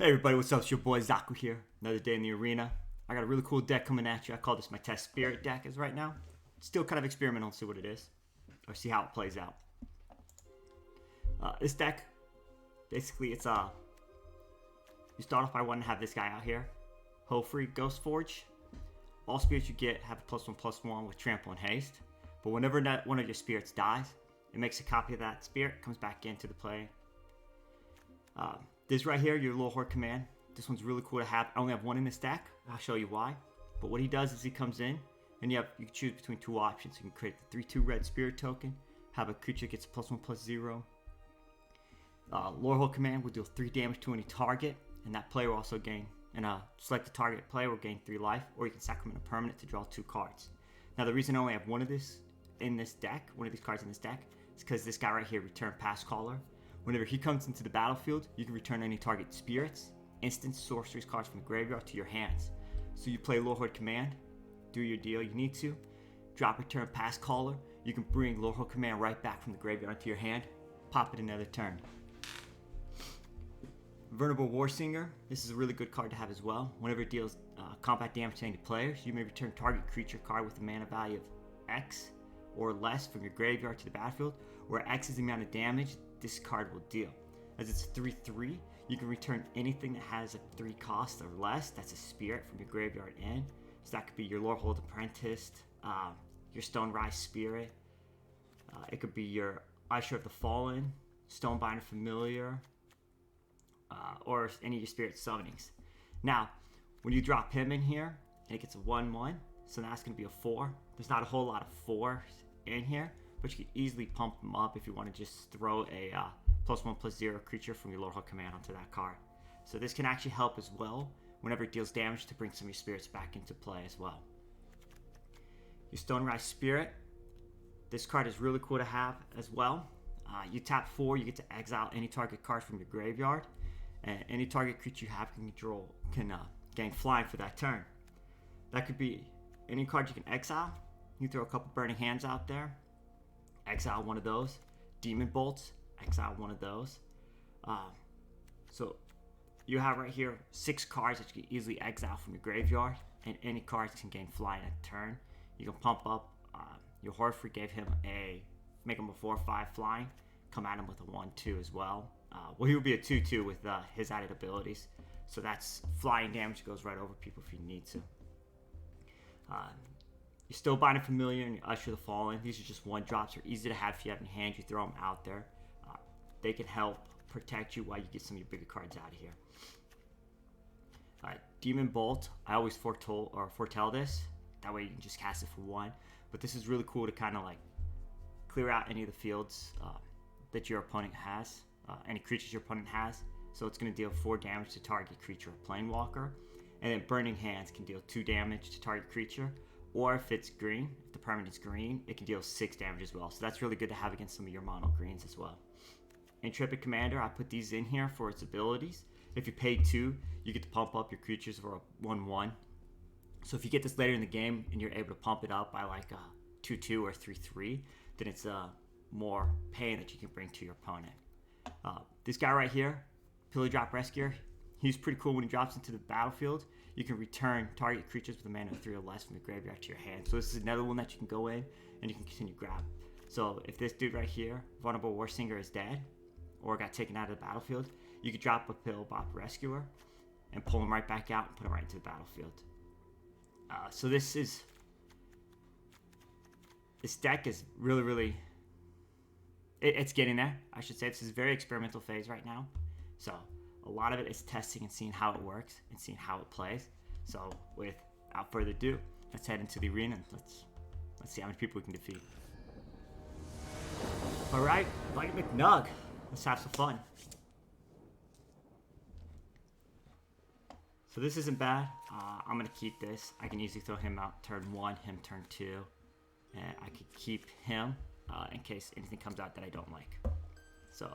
Hey everybody, what's up? It's your boy Zaku here. Another day in the arena. I got a really cool deck coming at you. I call this my test spirit deck as right now. Still kind of experimental to see what it is. Or see how it plays out. This deck, basically it's you start off by wanting to have this guy out here. Hofree Ghost Forge. All spirits you get have a +1/+1 with trample and haste. But whenever one of your spirits dies, it makes a copy of that spirit, comes back into the play. This right here, your Little Horde command. This one's really cool to have. I only have one in this deck. I'll show you why. But what he does is he comes in, and you can choose between two options. You can create the 3/2 red spirit token, have a creature that gets a +1/+0. Lore Hole command will deal 3 damage to any target, and that player will also gain, select the target player will gain 3 life, or you can sacrament a permanent to draw 2 cards. Now the reason I only have one of these cards in this deck, is because this guy right here, Return Past Caller. Whenever he comes into the battlefield, you can return any target spirits, instants, sorceries cards from the graveyard to your hands. So you play Lore Horde command, do your deal you need to, drop Return Past Caller, you can bring Lore Horde command right back from the graveyard to your hand, pop it another turn. Venerable Warsinger, this is a really good card to have as well. Whenever it deals combat damage to any players, you may return target creature card with a mana value of X or less from your graveyard to the battlefield, where X is the amount of damage this card will deal. As it's 3/3, you can return anything that has a 3 cost or less, that's a spirit, from your graveyard in. So that could be your Lorehold Apprentice, your Stonerise Spirit, it could be your Usher of the Fallen, Stonebinder Familiar, or any of your spirit summonings. Now, when you drop him in here, and it gets a 1/1, so now it's going to be a 4. There's not a whole lot of 4s in here, but you can easily pump them up if you want to just throw a +1/+0 creature from your Lord command onto that card. So this can actually help as well whenever it deals damage to bring some of your spirits back into play as well. Your Stonerise Spirit, this card is really cool to have as well. You tap 4, you get to exile any target card from your graveyard, and any target creature you have can control can gain flying for that turn. That could be any card you can exile. You throw a couple Burning Hands out there, exile one of those. Demon Bolts, exile one of those. So you have right here 6 cards that you can easily exile from your graveyard, and any cards can gain flying at turn. You can pump up your Hofree, make him a 4/5 flying, come at him with a 1/2 as well. Well, he would be a 2/2 with his added abilities. So that's flying damage, goes right over people if you need to. You're still Binding Familiar and your Usher the Fallen. These are just 1-drops. They're easy to have if you have in hand. You throw them out there. They can help protect you while you get some of your bigger cards out of here. Demon Bolt. I always foretell this. That way you can just cast it for 1. But this is really cool to kind of like clear out any of the fields that your opponent has. Any creatures your opponent has. So it's going to deal 4 damage to target creature or planeswalker. And then Burning Hands can deal 2 damage to target creature. Or if it's green, if the permanent is green, it can deal 6 damage as well. So that's really good to have against some of your mono greens as well. Intrepid Commander, I put these in here for its abilities. If you pay 2, you get to pump up your creatures for a 1/1. So if you get this later in the game and you're able to pump it up by like a 2/2 or 3/3, then it's more pain that you can bring to your opponent. This guy right here, Pillar Drop Rescuer, he's pretty cool when he drops into the battlefield. You can return target creatures with a mana of 3 or less from the graveyard to your hand. So this is another one that you can go in and you can continue grab. So if this dude right here, Vulnerable Warsinger, is dead or got taken out of the battlefield, you could drop a Pillar Drop Rescuer and pull him right back out and put him right into the battlefield. So this deck is really, it's getting there, I should say. This is a very experimental phase right now. So a lot of it is testing and seeing how it works and seeing how it plays. So without further ado, let's head into the arena and let's see how many people we can defeat. Alright, Light McNug. Let's have some fun. So this isn't bad. I'm going to keep this. I can easily throw him out turn 1, him turn 2. And I could keep him in case anything comes out that I don't like. So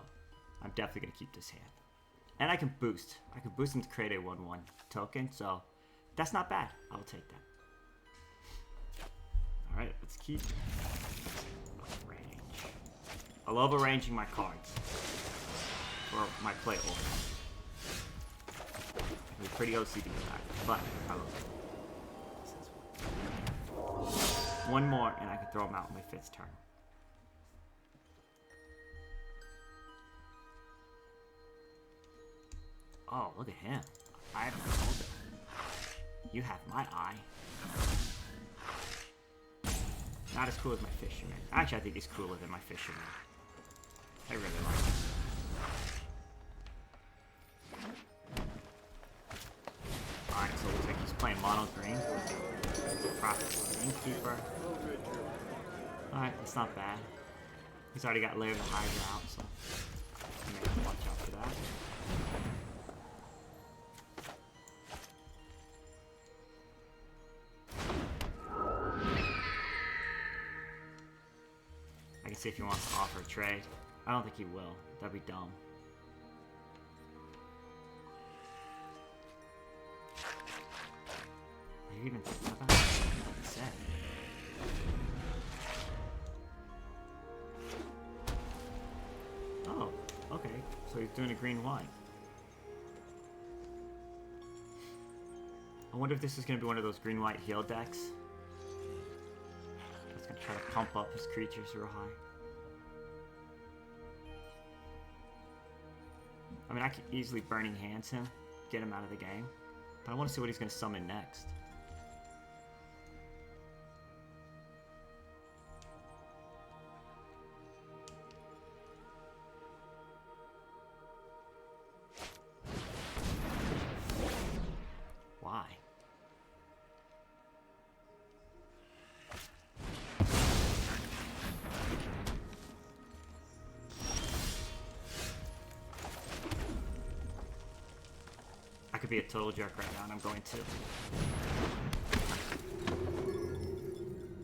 I'm definitely going to keep this hand. And I can boost. I can boost him to create a 1/1 token, so that's not bad. I'll take that. Alright, let's keep range. I love arranging my cards for my play order. pretty OCD with that, but I love it. One more, and I can throw him out on my 5th turn. Oh, look at him. I haven't told him. You have my eye. Not as cool as my fisherman. Actually, I think he's cooler than my fisherman. I really like him. Alright, so it looks like he's playing mono green. Prophet Innkeeper. Alright, that's not bad. He's already got Lair of the Hydra out, so I may have to watch out for that. I can see if he wants to offer a trade. I don't think he will. That'd be dumb. You even think about what he said. Oh, okay. So he's doing a green-white. I wonder if this is going to be one of those green-white heal decks. It's going to try to pump up his creatures real high. I mean, I could easily Burning Hands him, get him out of the game. But I want to see what he's going to summon next. Why? I could be a total jerk right now, and I'm going to.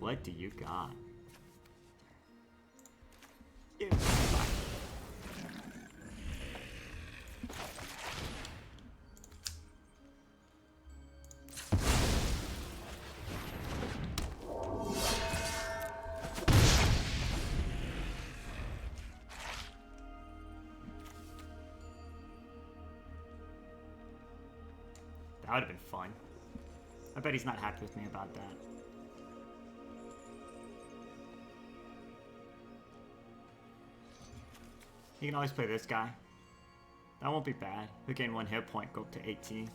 What do you got? Ew. That would have been fun. I bet he's not happy with me about that. You can always play this guy. That won't be bad. He'll gain 1 hit point, go up to 18.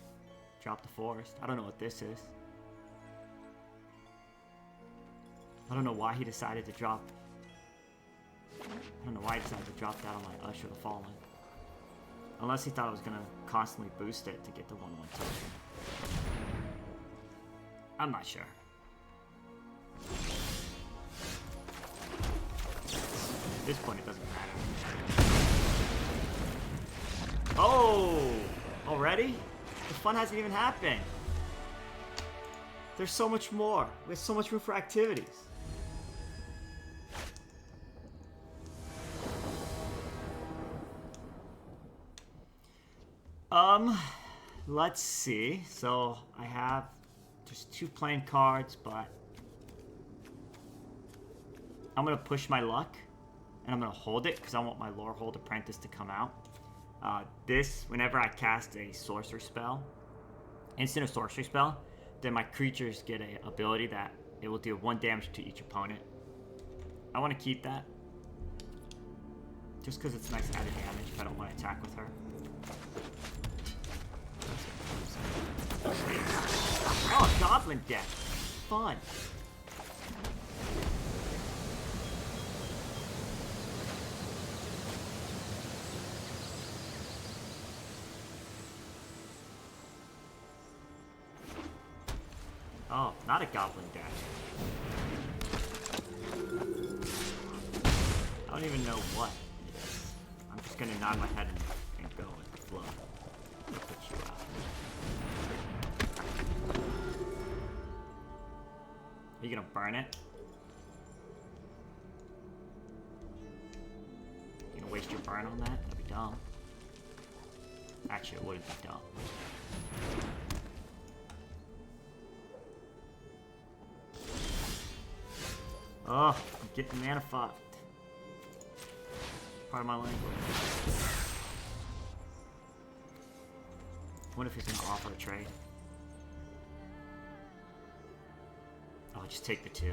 Drop the forest. I don't know what this is. I don't know why he decided to drop... I don't know why he decided to drop that on my Usher the Fallen. Unless he thought I was going to constantly boost it to get the 1/1 token. I'm not sure. At this point, it doesn't matter. Oh! Already? The fun hasn't even happened. There's so much more. There's so much room for activities. Let's see. So I have just 2 plain cards, but I'm gonna push my luck and I'm gonna hold it because I want my Lorehold Apprentice to come out. Whenever I cast a sorcerer spell, instant or sorcery spell, then my creatures get an ability that it will deal 1 damage to each opponent. I want to keep that just because it's nice added damage if I don't want to attack with her. Oh, Goblin deck. Fun. Oh, not a Goblin deck. I don't even know what it is. I'm just gonna nod my head and go with the flow. I'll put you out. Are you gonna burn it? You gonna waste your burn on that? That'd be dumb. Actually, it wouldn't be dumb. Oh, I'm getting mana fucked. Part of my language. What if he's gonna offer a trade? I'll just take the 2.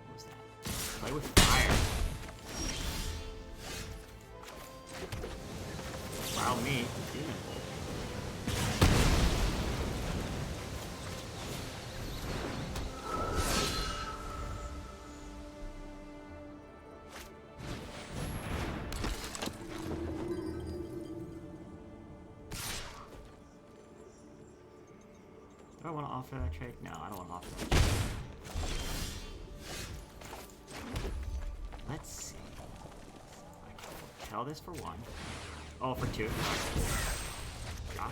What was that? Play with fire. Wow, me. Demon Bolt. Do I want to offer that trade? No, I don't want to offer that trade. Let's see. I can tell this for 1. Oh, for 2. Gotcha.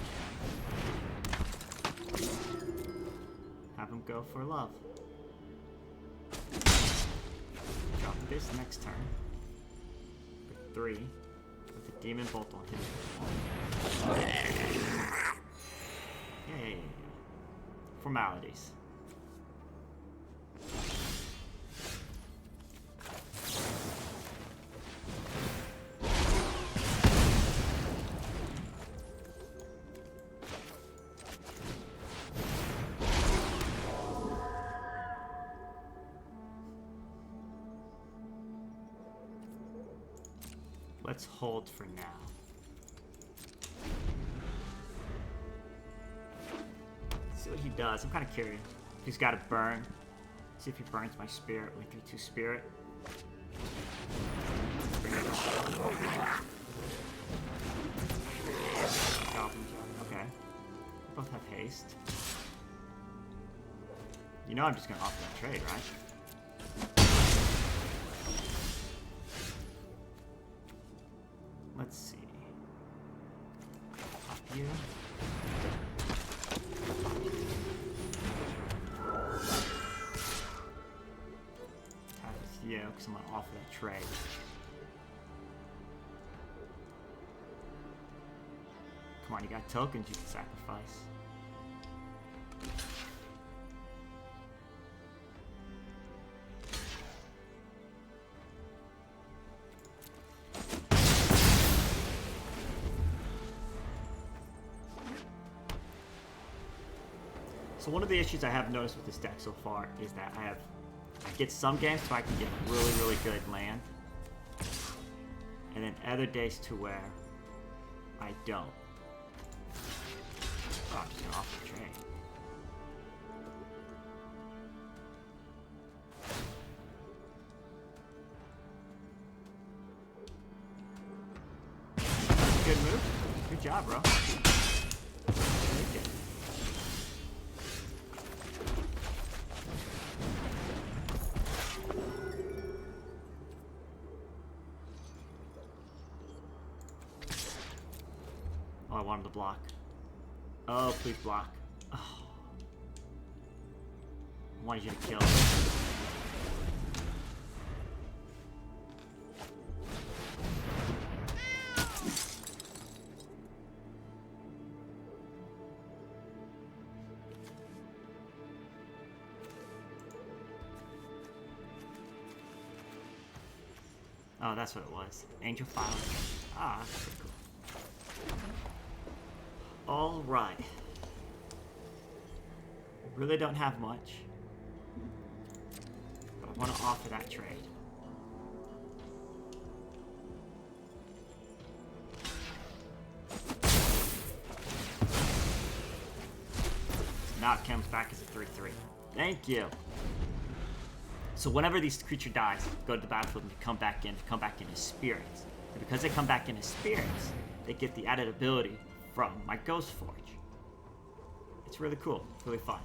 Have him go for love. Drop this next turn. For 3. With the Demon Bolt on him. Yay. Formalities. Let's hold for now. See what he does. I'm kind of curious. If he's got a burn. See if he burns my spirit. We 3/2 spirit. Okay. We both have haste. You know I'm just gonna offer that trade, right? Let's see. Pop you. Tap with you, because I'm going to offer that trade. Come on, you got tokens you can sacrifice. So one of the issues I have noticed with this deck so far is that I get some games where I can get really, really good land. And then other days to where I don't. Oh, I'm just gonna offer the trade. Good move. Good job, bro. Oh, I wanted to block. Oh, please block. Oh. I wanted you to kill. Oh, that's what it was. Angel File. Ah, that's pretty cool. All right. Really don't have much, but I want to offer that trade. Now it comes back as a 3/3. Thank you. So whenever this creature dies, go to the battlefield and come back in as spirits. And because they come back in as spirits, they get the added ability from my Ghost Forge. It's really cool. It's really fun.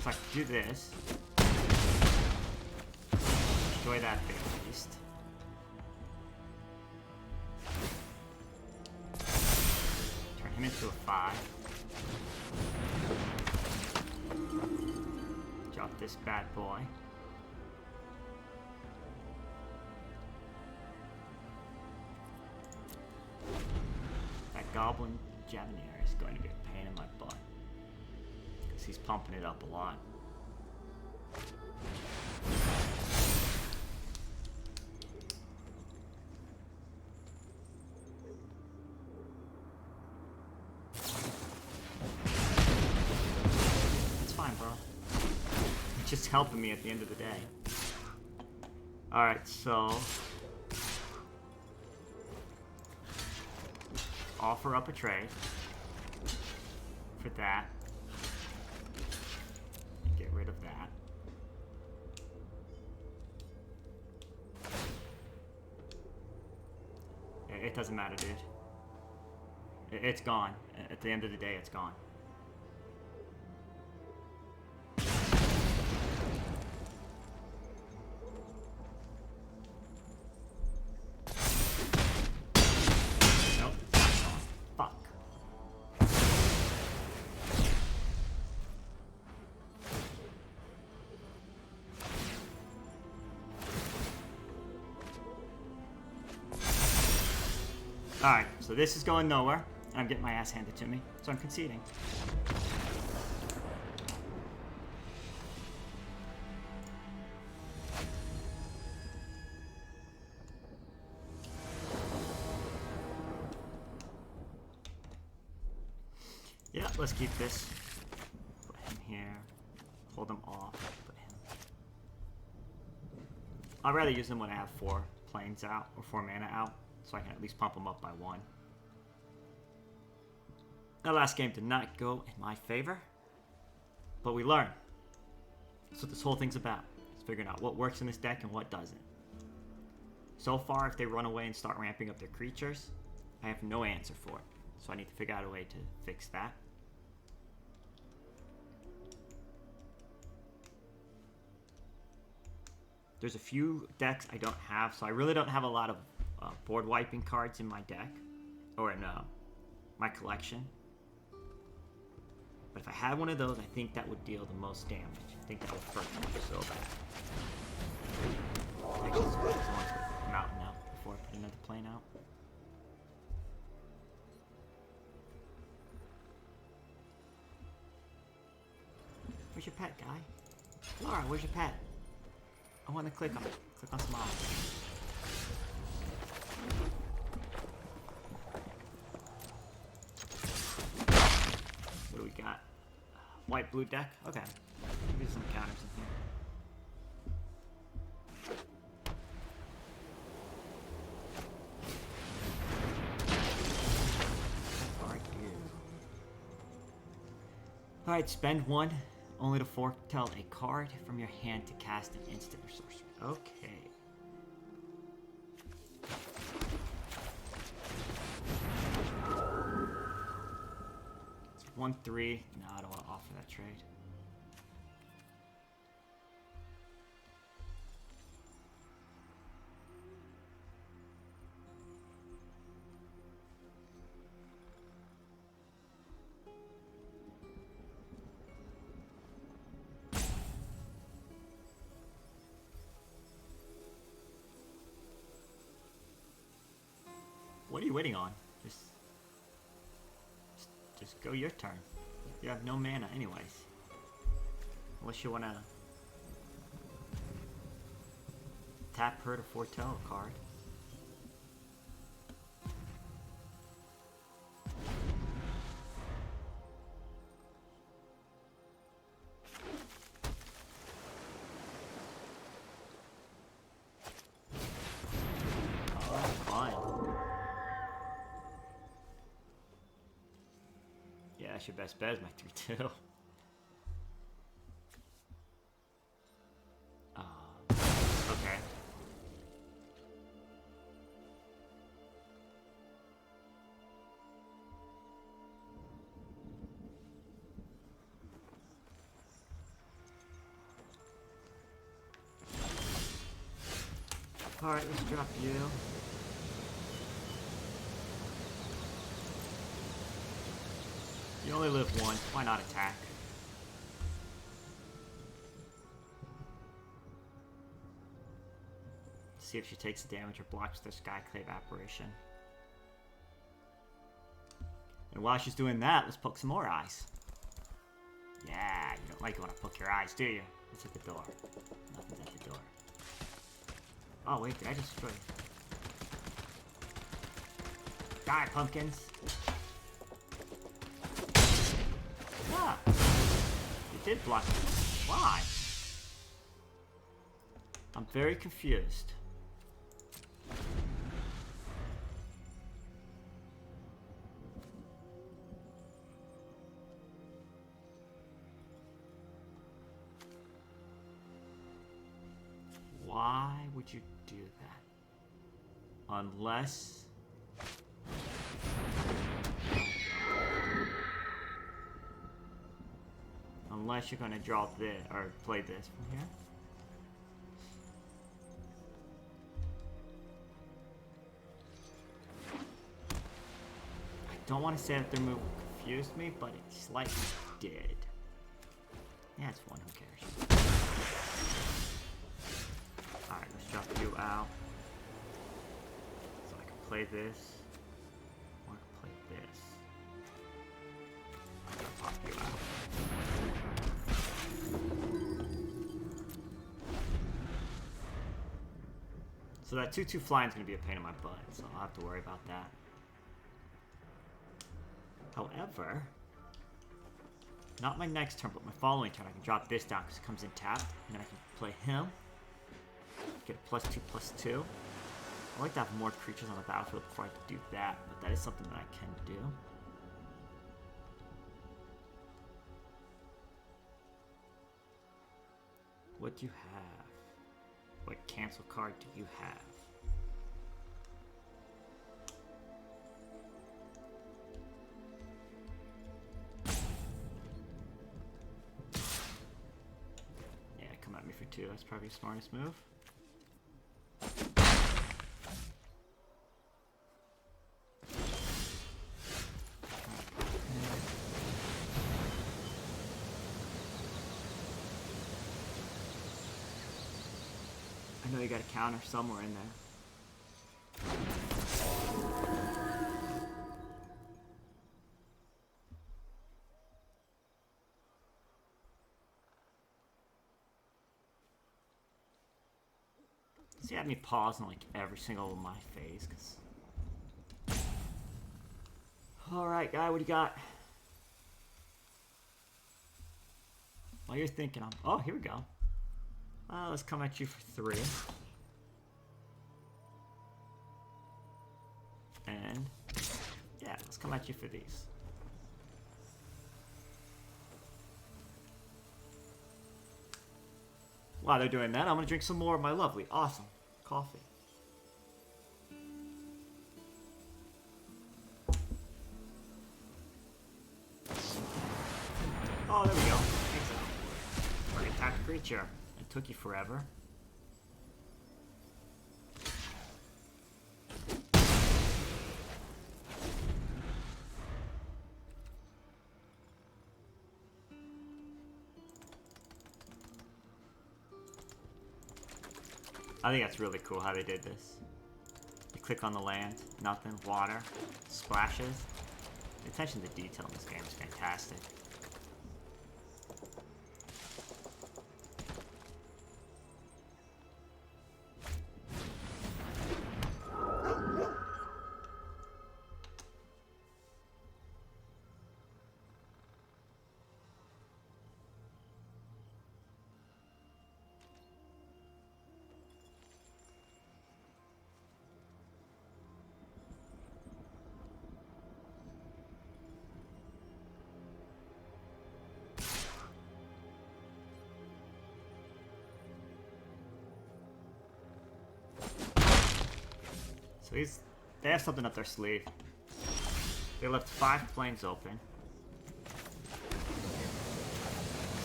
So I can do this. Destroy that big beast. Turn him into a 5. Drop this bad boy. Goblin Javenier is going to be a pain in my butt. Because he's pumping it up a lot. It's fine, bro. It's just helping me at the end of the day. Alright, so... offer up a trade for that. Get rid of that. It doesn't matter, dude. It's gone. At the end of the day, it's gone. Alright, so this is going nowhere, and I'm getting my ass handed to me, so I'm conceding. Yeah, let's keep this. Put him here. Hold him off. Put him. I'd rather use him when I have 4 planes out, or 4 mana out. So I can at least pump them up by 1. That last game did not go in my favor. But we learn. That's what this whole thing's about. It's figuring out what works in this deck and what doesn't. So far, if they run away and start ramping up their creatures, I have no answer for it. So I need to figure out a way to fix that. There's a few decks I don't have, so I really don't have a lot of board wiping cards in my deck, or in my collection. But if I had one of those, I think that would deal the most damage. I think that would hurt me so bad. Actually, it's good as long as I put Mountain out before I put another plane out. Where's your pet, guy? Laura, where's your pet? I want to click on it. Click on Smile. What do we got? White blue deck? Okay. Maybe some counters in here. Alright, spend 1 only to foretell a card from your hand to cast an instant or sorcery. Okay. It's 1-3. No, I don't want to offer that trade. What are you waiting on? Just go your turn. You have no mana anyways. Unless you want to tap her to foretell a card. That's your best bet is my 3-2. Okay. Alright, let's drop you. You only live once, why not attack? See if she takes the damage or blocks the Skyclave apparition. And while she's doing that, let's poke some more eyes. Yeah, you don't like it when I poke your eyes, do you? What's at the door? Nothing's at the door. Oh, wait, did I just destroy it? Die, pumpkins! Yeah! You did block me. Why? I'm very confused. Why would you do that? Unless... Unless you're gonna draw this, or play this from here. I don't want to say that their move confused me, but it slightly did. Yeah, it's one, who cares? Alright, let's drop you out. So I can play this. Or I can play this. I'm gonna pop you out. So that 2/2 flying is going to be a pain in my butt, so I'll have to worry about that. However, not my next turn, but my following turn, I can drop this down because it comes in tapped, and then I can play him, get a +2/+2. I like to have more creatures on the battlefield before I can do that, but that is something that I can do. What do you have? What cancel card do you have? Yeah, come at me for 2. That's probably the smartest move. I know you got a counter somewhere in there. See, had me pause in like every single of my phase, cause. Alright, guy, what do you got? While you're thinking, oh, here we go. Let's come at you for 3. And, yeah, let's come at you for these. While they're doing that, I'm gonna drink some more of my lovely, awesome coffee. Oh, there we go. Thanks, Al. We're attack creature. It took you forever. I think that's really cool how they did this. You click on the land, nothing, water, splashes. The attention to detail in this game is fantastic. So they have something up their sleeve. They left 5 planes open.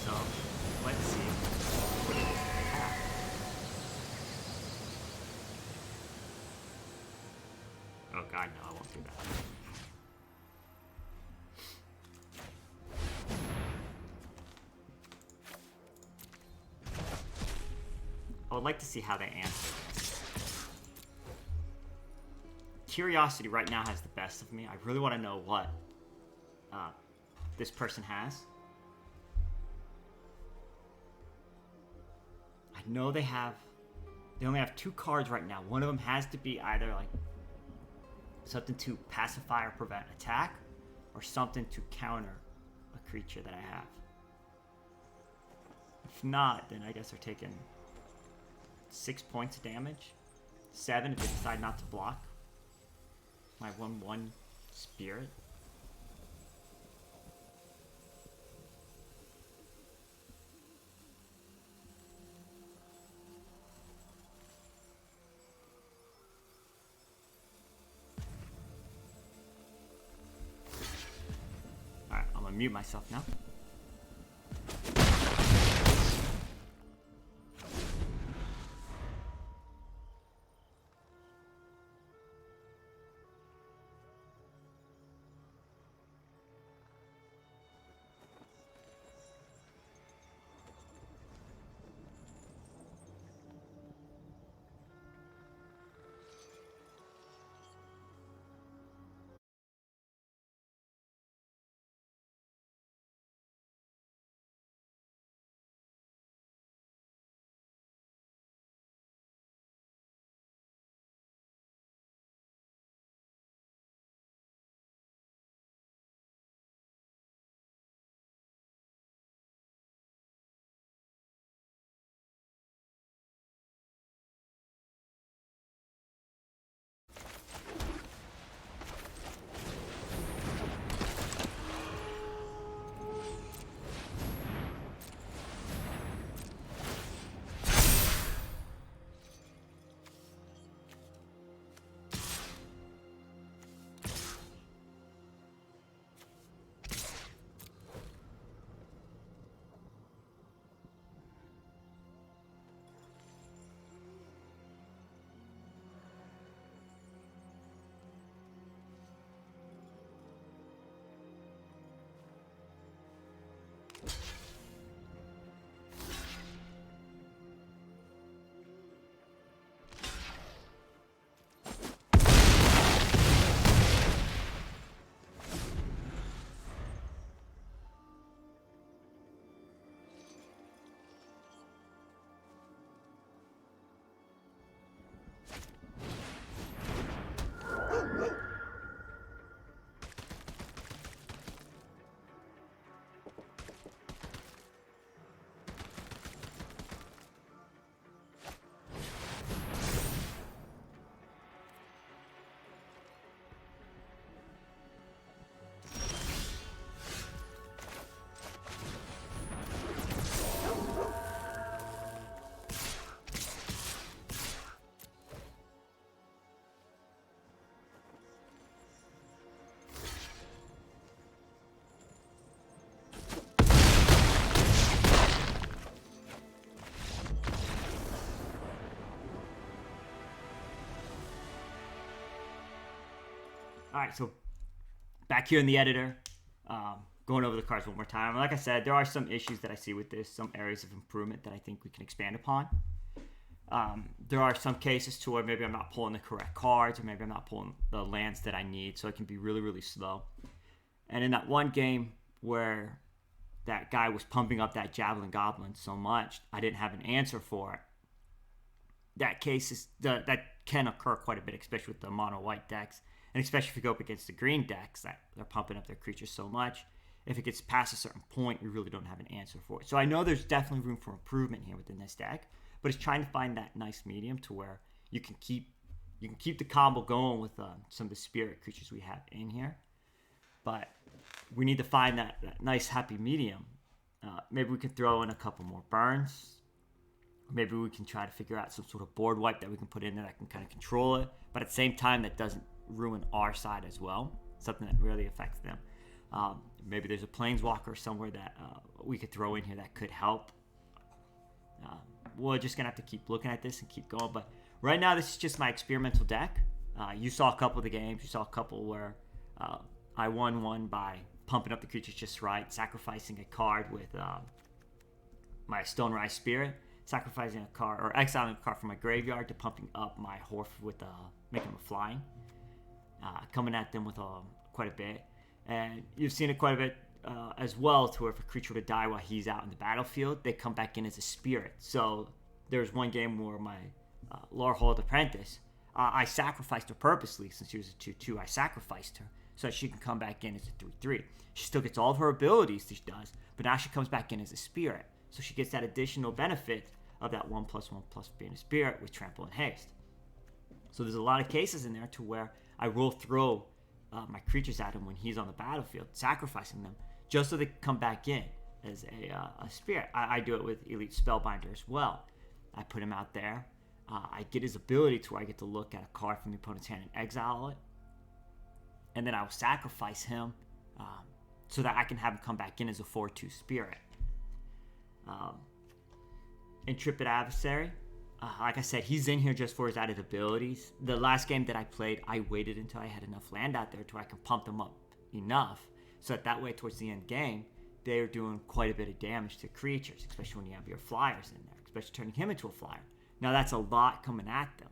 So, let's see. What do they have? Oh god, no, I won't do that. I would like to see how they answer this. Curiosity right now has the best of me. I really want to know what this person has. I know they only have 2 cards right now. One of them has to be either like something to pacify or prevent attack, or something to counter a creature that I have. If not, then I guess they're taking 6 points of damage. 7 if they decide not to block my 1/1 spirit. Alright, I'm gonna mute myself now. Alright, so back here in the editor, going over the cards one more time. Like I said, there are some issues that I see with this, some areas of improvement that I think we can expand upon. There are some cases to where maybe I'm not pulling the correct cards, or maybe I'm not pulling the lands that I need, so it can be really, really slow. And in that one game where that guy was pumping up that Javelin Goblin so much, I didn't have an answer for it. That can occur quite a bit, especially with the mono white decks, and especially if you go up against the green decks that they're pumping up their creatures so much. If it gets past a certain point, we really don't have an answer for it. So I know there's definitely room for improvement here within this deck, but it's trying to find that nice medium to where you can keep the combo going with some of the spirit creatures we have in here. But we need to find that nice happy medium. Maybe we can throw in a couple more burns. Maybe we can try to figure out some sort of board wipe that we can put in there that can kind of control it, but at the same time that doesn't ruin our side as well, something that really affects them. Maybe there's a planeswalker somewhere that we could throw in here that could help. We're just gonna have to keep looking at this and keep going, but right now this is just my experimental deck. You saw a couple of the games. You saw a couple where I won one by pumping up the creatures just right, sacrificing a card with my Stonerise Spirit, sacrificing a card or exiling a card from my graveyard to pumping up my Horf with making them flying. Coming at them with quite a bit. And you've seen it quite a bit as well, to where if a creature were to die while he's out in the battlefield, they come back in as a spirit. So there's one game where my Lorehold Apprentice, I sacrificed her purposely. Since she was a 2/2, I sacrificed her so that she can come back in as a 3/3. She still gets all of her abilities that she does, but now she comes back in as a spirit. So she gets that additional benefit of that 1/1/1 being a spirit with trample and haste. So there's a lot of cases in there to where I will throw my creatures at him when he's on the battlefield, sacrificing them just so they can come back in as a spirit. I do it with Elite Spellbinder as well. I put him out there. I get his ability to where I get to look at a card from the opponent's hand and exile it. And then I will sacrifice him so that I can have him come back in as a 4/2 spirit. Intrepid Adversary, like I said, he's in here just for his added abilities. The last game that I played, I waited until I had enough land out there to where I can pump them up enough so that way towards the end game, they're doing quite a bit of damage to creatures, especially when you have your flyers in there, especially turning him into a flyer. Now that's a lot coming at them.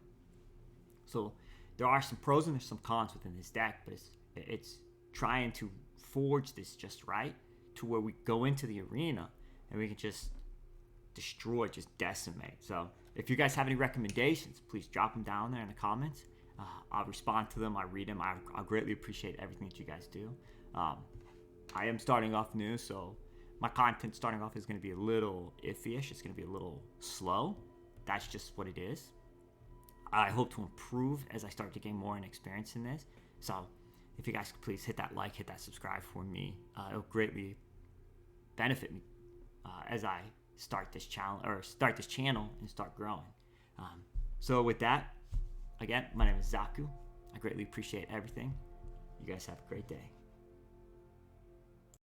So there are some pros and there's some cons within this deck, but it's trying to forge this just right to where we go into the arena and we can just destroy, just decimate. So if you guys have any recommendations, please drop them down there in the comments. I'll respond to them. I read them. I greatly appreciate everything that you guys do. I am starting off new, so my content starting off is going to be a little iffy-ish. It's going to be a little slow. That's just what it is. I hope to improve as I start to gain more experience in this. So if you guys could please hit that like, hit that subscribe for me. It'll greatly benefit me as I start this channel and start growing. So with that, again, my name is Zaku. I greatly appreciate everything. You guys have a great day.